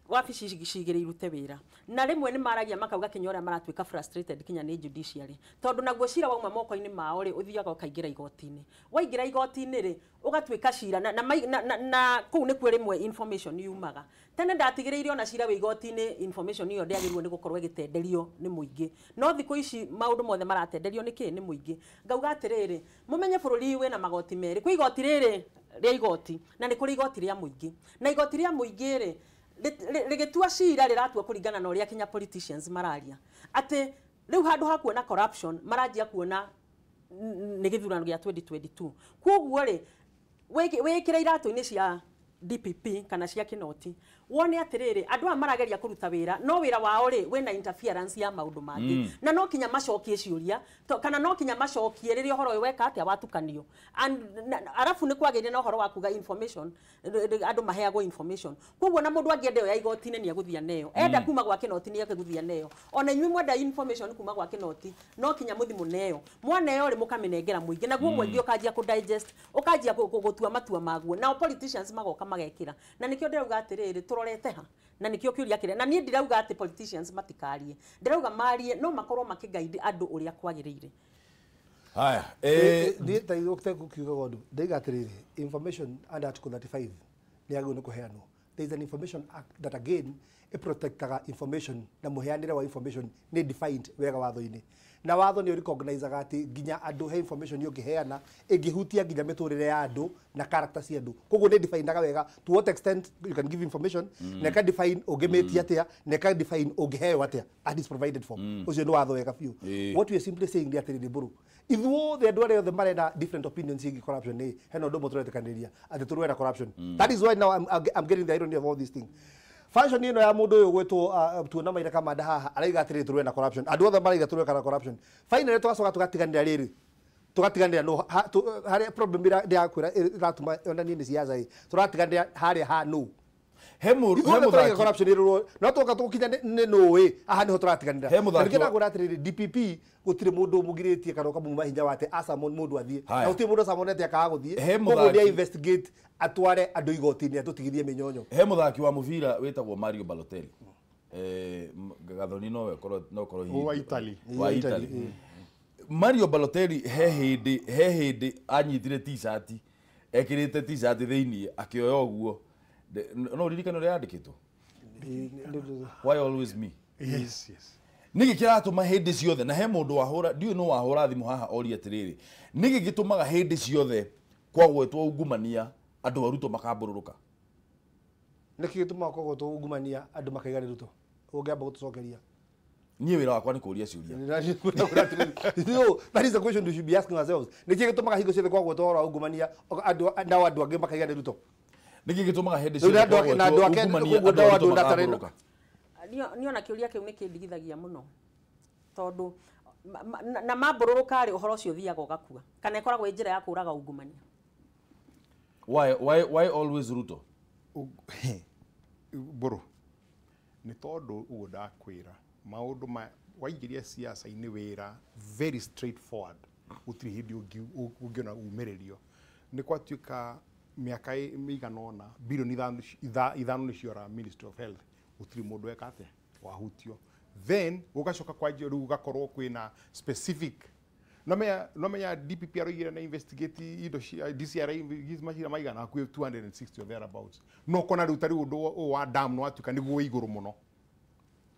wabici cigire irute wira na rimwe ni maragia makauga kinya uria maratuika frustrated kinya ni judiciary tondu naguo cira wauma moko-ini mao ri uthiaga ukaingira igoti-ini waingira igoti-ini ri ugatuika cira na kuu ni kwe rimwe information yumaga tene ndatigiriire ona cira wi igoti-ini information iyo ndiagirwo ni gukorwo igitenderio ni muingi no thiku ici maundu mothe maratenderio niki ni muingi ngauga atiriri mumenye bururi wina magoti meri kwi igoti riri ria igoti na ni kuri igoti ria muingi na igoti ria muingi ri rigitua cira riratua kuringana na uria kinya politicians mararia ati riu handu ha kuona corruption marajia kuona ni githurano gia 2022 koguo ri wikira iratu-ini cia DPP kana cia Kinoti wone atiriri andu a marageria kuruta wira no wira wao ri wena interference ya maundu mangi na no kinya macokie ciuria kana no kinya macokie riria horo weka atia watukanio arafu ni kwagire na horo wa kuga information andu maheagwo information koguo na mundu angiende ya igoti-ini ni aguthia neyo enda kuma gwa Kinoti ni aguthia neyo ona inyuĩ mwenda information kuma gwa Kinoti no kinya muthimu neyo mwaneyo ri mukamenengera muingi na guo muingi ukajia ku digest ukajia gutua matua maguo na politicians magoka magekira na nikio ndirauga atiriri turorete ha na nikio kiuria kire na nie ndirauga ati politicians matikarie ndirauga marie no makorwo makigaidi andu uria kwagiriire haya ni taigokte kukiuga gondu ndaiga atiriri information under article 35 ni agwo ni kuheanwo there is an information act that again it protectaga information na muheanire wa information ni defined wega watho-ini na watho ni recognize ati ginya andu he information yo kiheana ingihutia ginya miturire ya andu na character cia andu koguo ni define wega to what extent you can give information na ka define ugemetia atia na ka define ugeheo atia and is provided for ucio ni watho wega few what we are simply saying that the buru ithuo the andu arĩa marenda different opinions igi corruption ni heno ndu muturetekaniria ati turwenda corruption that is why now I'm getting the irony of all these things function ino ya mundu uyu gwetwo tuona maira kama haha araiga atiri turwenda corruption andu othe maraiga turwenda corruption finally twacoka tugatiganira riri tugatiganira no hari problem ira yakwira iratuma ona ni siasa hii turatiganira hari ha no hemu corruption iro no toka tukinya ni no we aha ni ho turatiganira ngina gura atiri DPP gutire mundu mugiritie kana kamuma hinya wate asa mundu athie na uti mundu samonete akaga guthie koguo ni investigate atware andu igoti-ini atutigithie minyonyo he muthaki wa mubira wetagwo Mario Balotelli gathoni no korwo wa Italy Mario Balotelli he hindi anyitire t-shirt ekirite t-shirt thiini akioya uguo no ririkano ria andikitwo why always me yes nigi kiratuma hindi ciothe na he mundu wahura ndiu no wahura thimu haha ori atiriri nigi gitumaga hindi ciothe kwa gwetwo ungumania andu aruto makambururuka niki gituma kwa gwetwo ungumania andu makaiga ruto ungiamba gutucokeria nie wira wakwa ni kuria ciuria that is the question we should be asking ourselves niki gitumaga hingo ciothe kwa gwetwo ungumania andu angi makaiga ruto niki gitumaga hindi ciothe kwa gwetwo ungumania andu aruto makambururuka niona kiuria kiu nikindigithagia muno tondu na mambururuka ri uhoro cio thiaga ugakua kana ikoragwo njira ya kuraga ungumania why always Ruto buru ni tondu ugo ndakwira maundu waingiria siasa-ini wira very straightforward utiri hindi ungiona umiririo ni kwatuika miaka migana ona bilioni ithano ni ciora Ministry of Health utiri mundu ekate wahutio then ugacoka kwa riu ugakorwo kwina specific no menya DPP aroigire na investigate indo DCI gizmashira maigana kwe 260 or thereabouts no kona riu tari undu wa dam no atuka niguo iguru muno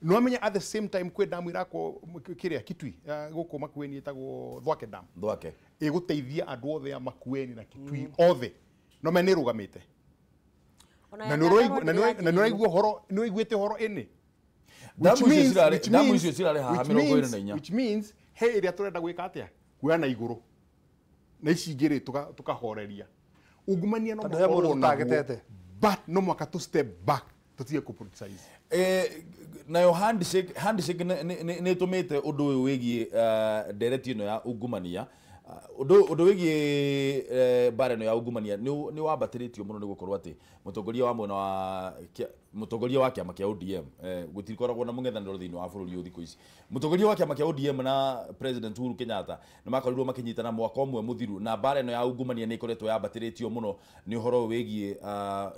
no menya at the same time kwe dam irako kiria Kitui guku Makueni etagwo Thwake dam Thwake iguteithia andu othe ya Makueni na Kitui othe no menya rugamite na nuraigua horo no iguite horo ene damu icio cirare haha 24 which means he iria turenda gwika atia kuana iguru na ici ngiri tukahoreria ungumania no mundu tagetete but no mwaka to step back tutie ku politicize nayo handshake ni tumite undu uyu wigie Ndereti ino ya ungumania undu wigie bara no ya ungumania ni wambatĩrĩtio mũno nĩ gũkorwo atĩ mũtongoria wa mwena wa mũtongoria wa kĩama kĩa ODM gũtirikoragwo na mũng'ethanĩro thĩinĩ wa bũrũri ũyũ thikũ ici. Mũtongoria wa kĩama kĩa ODM na President Uhuru Kenyatta nĩ makorirwo makĩnyitana mwaka ũmwe mũthiru, na bara ĩno ya ungumania nĩ ĩkoretwo yambatĩrĩtio mũno nĩ ũhoro wĩgiĩ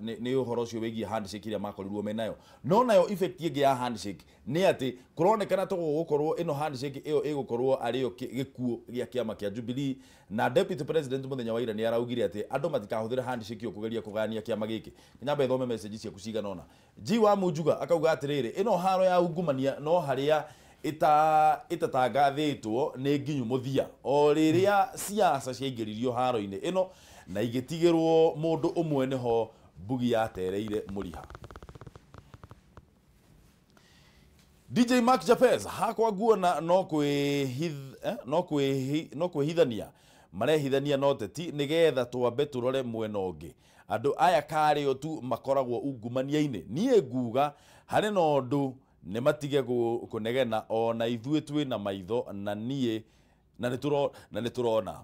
nĩ ũhoro ũcio wĩgiĩ handshake iria makorirwo menayo. No nayo effect ĩngĩ ya handshake nĩ atĩ kũronekana to gũkorwo ĩno handshake ĩyo ĩgũkorwo arĩyo gĩkuũ gĩa kĩama kĩa Jubilee, na Deputy President mũthenya wa ira nĩ araugire atĩ andũ matikahũthĩre handshake ĩyo kũgeria kũgania kĩama gĩkĩ. Nyamba ĩthome message ciaku cigana ũna. Jiwa Mujuga akauga atiriri ino haro ya ungumania no haria itatangathĩtwo nĩ nginyu muthia o riria siasa ciaingĩririo haro-inĩ ino na igĩtigĩrwo mũndũ ũmwe niho mbugi yatereire mũriha. DJ Mark Japez hakwa nguona no kwĩhithania marehithania no teti nigetha twambe turore mwena ũngĩ. Andũ aya karĩo tu makoragwo ungumania-inĩ. Niĩ nguga harĩ na ũndũ nĩ matige kũnegena ona ithuĩ twĩ na maitho na niĩ na nĩ tũrona.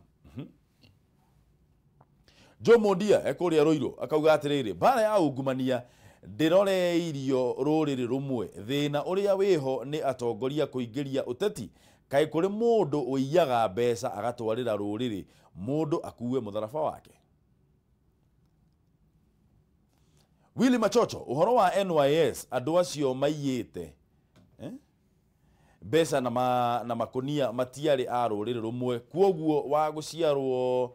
Joe Mondia ekũrĩa Rũirũ akauga atĩrĩrĩ bara ya ungumania ndĩroreirio rũrĩrĩ rũmwe, thĩna ũrĩa wĩho nĩ atongoria kũingĩria ũteti. Kaĩ kũrĩ mũndũ ũiyaga mbeca agatwarĩra rũrĩrĩ mũndũ akuue mũtharaba wake. Willy Machocho uhoro wa NYS andũ acio maiyĩte mbeca na makonia matiarĩ a rũrĩrĩ rũmwe, kwoguo wa gũciarwo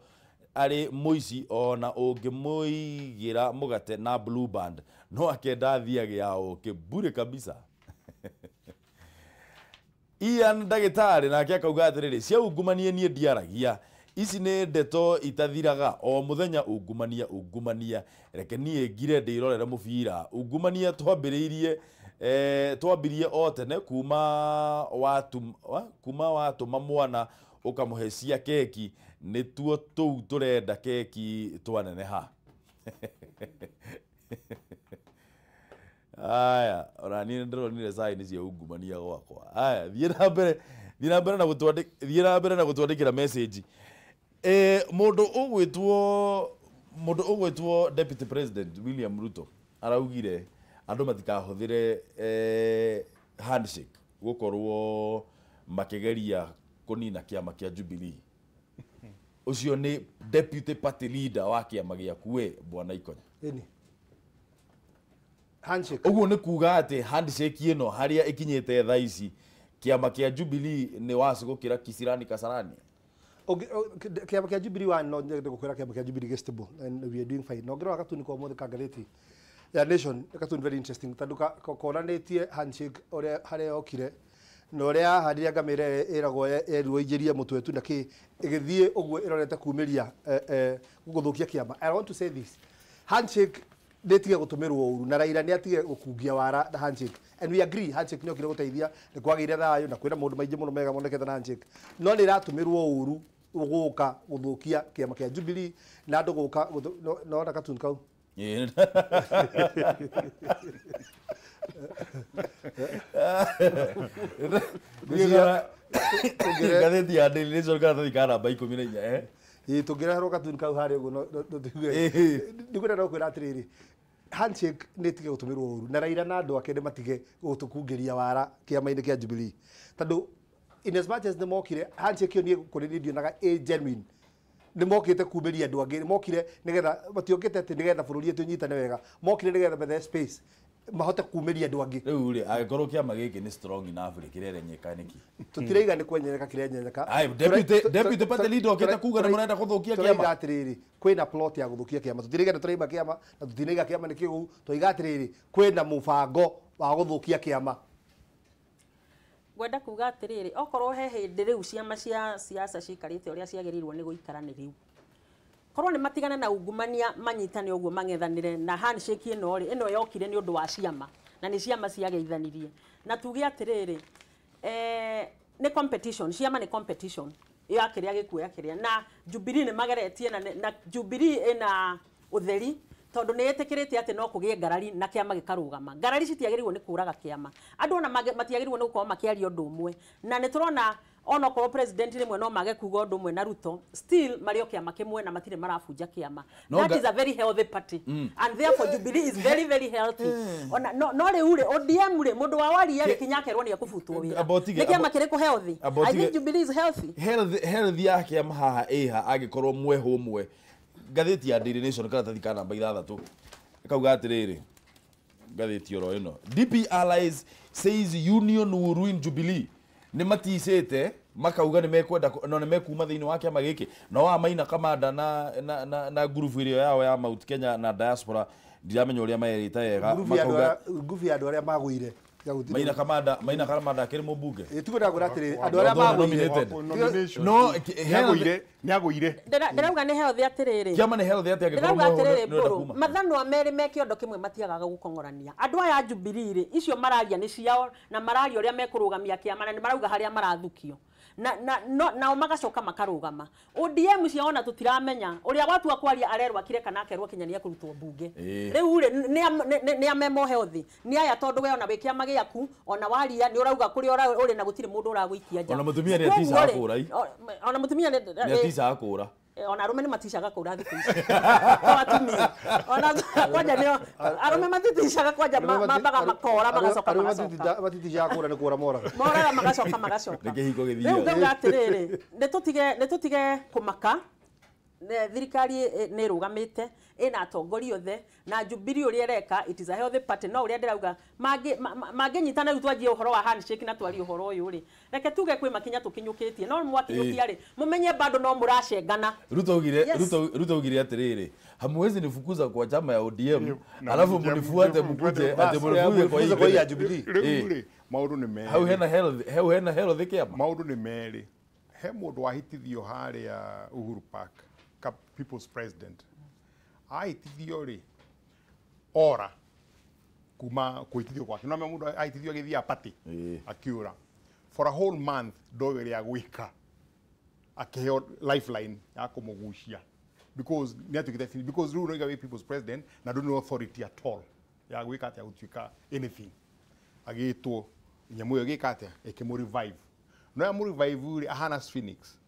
arĩ mũici ona ũngĩmũigĩra mũgate na blue band no akenda thiage yao kĩbure kabisa. Ian ndagĩtarĩ nake akauga atĩrĩrĩ cia ungumania niĩ ndiaragia, ici nĩ ndeto itathiraga o muthenya ungumania reke niĩ ngire ndĩrorere mũbira. Ungumania twambirie o tene kuma watũma mwana ũkamũhe keki, nĩtuo tũu tũrenda keki twaneneha. Aya ona niĩ ndĩronire sign cia ungumania gwakwa. Aya thiĩ na mbere na gũtwandĩkĩra message. Mũndũ ũgwĩtwo Deputy President William Ruto araugire andũ matikahũthĩre handshake gũkorwo makĩgeria kũnina kĩama kĩa Jubilee. Ũcio nĩ Deputy Party Leader wa kĩama gĩaku we bwana Ikonya. Handshake. Ũguo nĩ kuga atĩ handshake ĩno harĩa ĩkinyĩte thaa ici kĩama kĩa Jubilee nĩ wacigũkĩra Kisirani Kasarani. Kĩama kĩa Jubilee wa no nyende gũkwĩra kĩama kĩa Jubilee stable and we are doing fine. No ngĩrora katuni kwa mũthĩ ka Ndereti ya Nation katuni very interesting tondũ konanĩtie handshake ũrĩa harĩa okire na ũrĩa handire ngamĩra ĩragwo eruo injĩrie mũtwe tu na kĩ ĩgĩthiĩ ũguo ĩrorete kumĩria gũthũkia kĩama. I want to say this, handshake ndetige gũtũmĩrwo ũru na Raila nĩ atige gũkungia wara na handshake, and we agree handshake nĩ okire gũteithia nĩ kwagĩire thayũ na kwĩna maũndũ maingĩ mũno mega monekete na handshake, no nĩ iratũmĩrwo ũru gũka gũthũkia kĩama kĩa Jubilee na andũ gũka no na katuni kau. Ngathĩti ya Daily Nation kana namba 14 tũngĩreherwo katuni kau harĩa ũguo nĩkwenda no kwĩra atĩrĩrĩ handshake nĩ ĩtige gũtũmĩrwo ũru na Raila na andũ ake nĩ matige gũtũkungĩria wara kĩama-inĩ kĩa Jubilee tondũ in as much as nĩ mokire handshake ĩyo niĩ kũrĩ niĩ ndionaga genuine. Nĩ mokĩte kumĩria andũ angĩ, nĩ mokire nĩgetha matiokĩte atĩ nĩgetha bũrũri wetu ũnyitane wega, mokire nĩgetha bethe space mahote kumĩria andũ angĩ. Rĩu rĩ angĩkorwo kĩama gĩkĩ nĩ strong enough rĩ kĩrerenyeka nĩki tũtireiga nĩ kwenyenyeka kĩrenyenyeka. Deputy Party Leader okĩte kuga nĩ mũrenda gũthũkia kĩama. Tũraiga atĩrĩrĩ kwĩna plot ya gũthũkia kĩama, tũtireiga nĩ tũraiga kĩama na tũtinaiga kĩama nĩ kĩgu, tũiga atĩrĩrĩ kwĩna mũbango wa gũthũkia kĩama. Gwenda kuga atĩrĩrĩ okorwo he hĩndĩ rĩu ciama cia siasa cikarĩte ũrĩa ciagĩrĩirwo nĩ gũikarana rĩu, korwo nĩ matigane na ungumania manyitane ũguo mang'ethanĩre na handshake ĩno rĩ ĩno yokire nĩ ũndũ wa ciama na nĩ ciama ciageithanirie na tuge atĩrĩrĩ nĩ competition, ciama nĩ competition ya kĩrĩa gĩkuoya kĩrĩa na Jubilee nĩ mageretie na Jubilee ĩna ũtheri tondu ni etikirite ati no kugie ngarari na kiama gikarugama ngarari citiagirwo ni kuraga kiama andu ona matiagirwo ni gukorwo makiaria undu umwe na ni turona ono ko president rimwe no mage kuga undu umwe na Ruto still mario kiama kimwe na matire marafunja kiama that is a very healthy party and therefore Jubilee is very very healthy ona no ri ure ODM ri mundu wa wari yari kinyakerwo ni akufutwo wira ni kiama kiriko healthy I think Jubilee is healthy yake amaha eha agikorwo mweho mwe gatheti ya Daily Nation karatathi kana namba 6 ikauga atiriri gatheti oro ino DP allies says union will ruin Jubilee ni matisete makauga ni mekwenda no ni mekuma thiini wa kiama giki no wa maina kamanda na group irio yao ya Mount Kenya na diaspora ndiramenya uria maerita yega makauga group ya andu aria magwire maina kamanda kiri mubunge tukwenda kuratiri andu aria magwire no niagwire ndirauga ni healthy atiriri kiama ni healthy atiriri mathano ameri me kiondo kimwe matiagaga gukongorania andu aya Jubilee icio mararia ni ciao na mararia uria mekurugamia kiama na ni marauga haria marathukio na magacoka makarugama ODM ciona tutiramenya uria watu akwaria arerwa kire kana akerwa kinyania kurutwo bunge riu ri ni amemo healthy ni aya tondu we ona wikia magiaku ona waria ni urauga kuri uri na gutire mundu uragwikia nja ona mutumia ni atisa akura ona mutumia ni atisa akura ona arume ni matishaga kura thiku ici atumia ona kwaja ni arume matitishaga kwaja mabaga makora magacoka matitishaga kura ni kura mora magacoka nikihiko githio rĩu atirĩrĩ nĩtũtige kũmaka thirikari nĩ rũgamĩte ĩna atongoria othe na Jubilee ũrĩa ĩreka it is a healthy party no ũrĩa ndĩrauga mangĩnyitana rĩu twanjie ũhoro wa handshake na twari ũhoro ũyũ rĩ reke tuge kwĩ makinya tũkinyũkĩtie no mwakinyũkia rĩ mũmenye bado no mũracengana Ruto ugire atirĩrĩ hamwezi nifukuza kwa chama ya ODM alafu munifuate mkuje ati munifuze kwa Jubilee maundu ni meri how hena healthy kiama maundu ni meri he mundu wahitithio haria Uhuru Park people's president ahitithio ri ora kuma kuitithio gwake no mundu ahitithio githia party akiura for a whole month ndowe ria gwika akiheo lifeline ya kumugucia because rule no gave people's president na don't no authority at all ya gwika ati gutuika anything agitwo nyamu yo gika ati ekimu revive no ya mu revive ri ahana Phoenix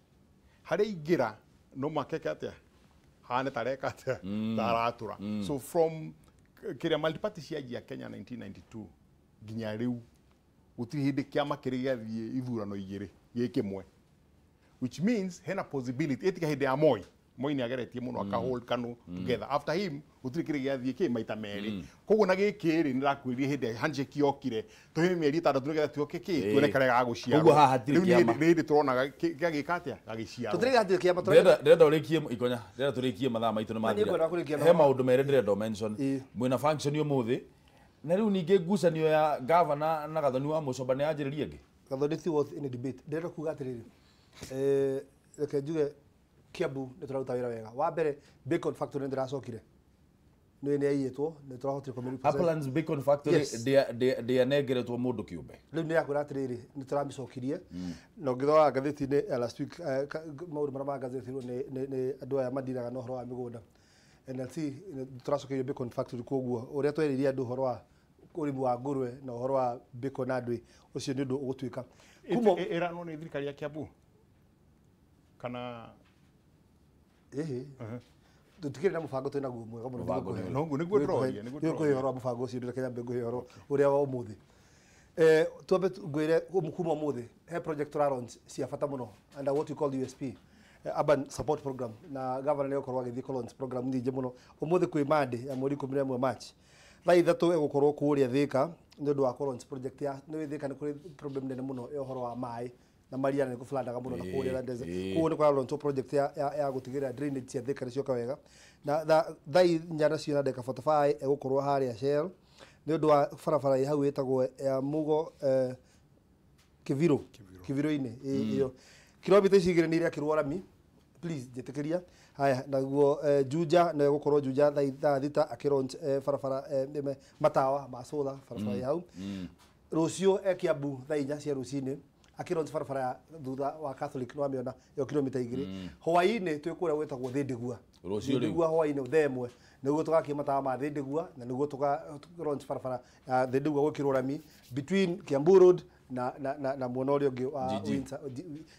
hari igira no makeke ati hana tareka ati taratura so from kiria multiparty cia Kenya 1992 ginya riu gutiri hindi kiama kirigia thie ithurano igiri gikimwe which means hena possibility etika hindi ya Moi ni ageretie muno aka hold kanu together after him gutiri kirigia thie ki maita meri koguo na gikiri ni rakwirie hindi handshake yokire to he mieri 6 tugether tuoke ki tuone kare ga guciara koguo haha hatiri kiama ni turona gagika atia gagiciara tutiri hatiri kiama ndenda urikie ikonya ndenda turikie mathaa maitu ni mathira he maundu mere ndenda mention mwina function yo muthi na riu ninge ngucanio ya governor na gathoni wa mucoba ni anjiririe ngi gathoni ti worth in debate ndenda kuga atiriri reke njuge Kiambu ni turaruta wira wega wa mbere bacon factory ndiracokire ni aiyetwo ni turahotire community Uplands Bacon Factory dia negeretwo mundu kiumbe riu ni yakura atiriri ni turamicokirie no ngithoa gatheti ni last week maundu mara ma gatheti ni andu aya madiraga no horo wa migunda NLC turacokirie Bacon Factory koguo uria tweririe andu horo wa urimu wa ngurwe na horo wa bacon andui ucio ni ndu ugutuika kumo erano ni thirikari ya Kiambu kana tutikire na mubango twina guo mwega muno no niguo troria niguo kuhoro mubango ucio ndio kenya mbengo horo uria wa umuthi twambe ngwire kuma umuthi he project launch cia bata muno and what we call USP urban support program na governor leo korwa githi launch program nyingi muno umuthi kwi mande ya mweri 11 March thaa 3 egukorwo kuria thika ni ndu wa launch project ya ni thika ni kuri problem nene muno yo horo wa mai na maria ni kuflandaga muno na kuria ndeze kuone kwa launch project ya gutigira drainage cia thika ni cioka wega na thai nyana ciona ndeka 45 egukorwo haria Shell ni ndu wa barabara ya hau etagwo ya Mugo Kiviro-ini iyo kilomita igire ni iria kirwarami please jetikiria haya naguo Juja na gukorwo Juja thaa thita akilaunch barabara matawa ma solar barabara ya hau rucio Kiambu thaa 4 cia rucini akilaunch barabara thutha wa Catholic no amiona yo kilomita igire hwaini twikura wetagwo Thindigua Rũciũ rĩu. ndigua hwainĩ themwe nĩguo tũgakĩmatawa ma thĩndigua na nĩguo tũka-launch barabara ya thĩndigua gũkĩrwo rami between Kiambu Road na mwena ũrĩa ũngĩ wa Windsor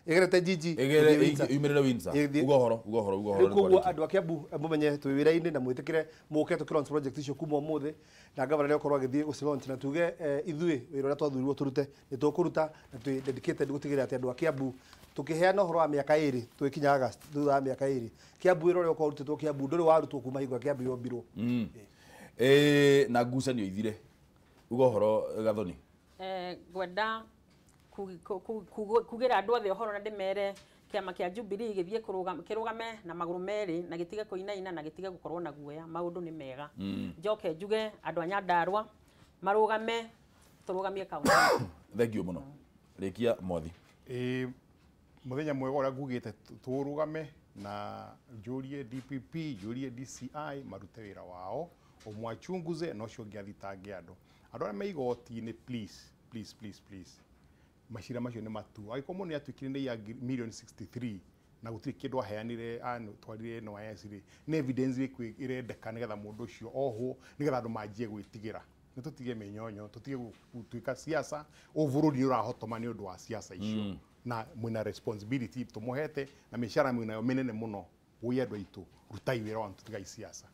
ĩgerete Jiji yumĩrĩre Windsor ugohoro koguo andũ a Kiambu mũmenye twĩ wĩra-inĩ na mwĩtĩkĩre mũke tũkĩ-launch project icio kuma ũmũthĩ na gavana nĩakorwo agĩthiĩ gũci-launch na tuge ithuĩ wĩra ũrĩa twathurirwo tũrute nĩ tũkũruta na twĩ dedicated gũtigĩrĩra atĩ andũ a Kiambu tukiheana uhoro wa miaka 2 twikinya August thutha wa miaka 2 Kiambu ĩro rĩo kwarutĩtwo Kiambu ndũrĩ warutwo kuma hingo Kiambu yombirwo na ngucanio ithire uga uhoro Gathoni ngwenda kugira andũ othe uhoro na ndĩmere kĩama kĩa Jubilee gĩthiĩ kĩrũgame na magũrũ merĩ na gĩtige kũinaina na gĩtige gũkorwo na guoya maũndũ nĩ mega njoke njuge andũ a Nyandarua marũgame tũrũgamie kaunti thengio mũno rĩkia Mothi muthenya mwega ũrĩa ngugĩte tũrũgame na njũrie DPP njũrie DCI marute wĩra wao ũmwachunguze na ũcio ũngĩ athitange andũ arĩa me igoti-inĩ please macira macio nĩ matu agĩkorwo mũndũ nĩatuĩkire nĩ ya million 63 na gũtirĩ kĩndũ aheanire twarire NYS rĩ nĩ evidence ĩrendeka nĩgetha mũndũ ũcio ohwo nĩgetha andũ manjie gwĩtigĩra nĩ tũtige mĩnyonyo tũtige gũtuĩka siasa ũbũrũri ũrahotoma nĩ ũndũ wa siasa icio na mwina responsibility tumuhete na mishara mwina yo menene muno uya andũ aitũ rutai wĩra wa tutigai siasa